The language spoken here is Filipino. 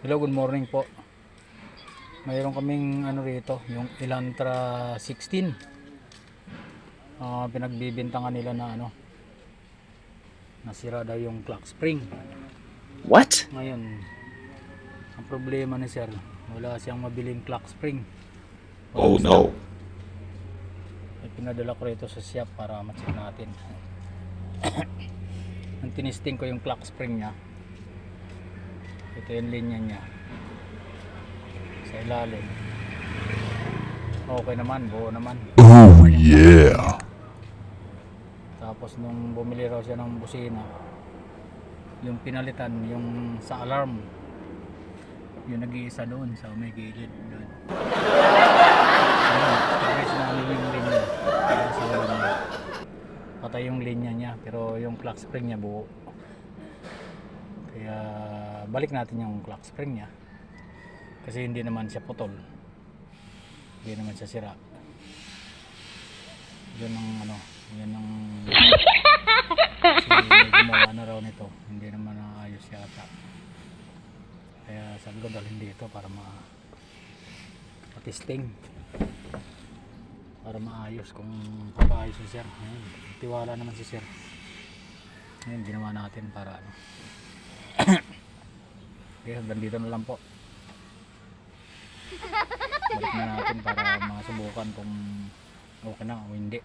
Hello, good morning po. Mayroon kaming ano rito, yung Elantra 16. Pinagbibintangan nila na ano, nasira daw yung clock spring. What? Ngayon, ang problema ni sir, wala siyang mabiling clock spring. Oh no. Ay, pinadala ko rito sa shop para ma-check natin. Ang tinisting ko yung clock spring niya. Ito yung linya niya sa ilalim. Okay naman, buo naman. Oh yeah. Tapos nung bumili raw siya ng busina, yung pinalitan yung sa alarm, yung nag-iisa doon sa may gilid doon. Ayun, namin yung linya. Patay yung linya niya, pero yung clock spring niya buo. Kaya balik natin yung clock spring niya. Kasi hindi naman siya putol. Hindi naman siya sira. Yan ang ano, yan ang kasi may gumawa na raw nito. Hindi naman naayos yata. Kaya sabi ko dalhin dito para ma-testing. Para maayos kung papaayos si sir. Ayan, tiwala naman si sir. Ngayon ginawa natin para ano. Okay, hanggang dito na lang po. Balik na natin para masubukan kung okay na o hindi.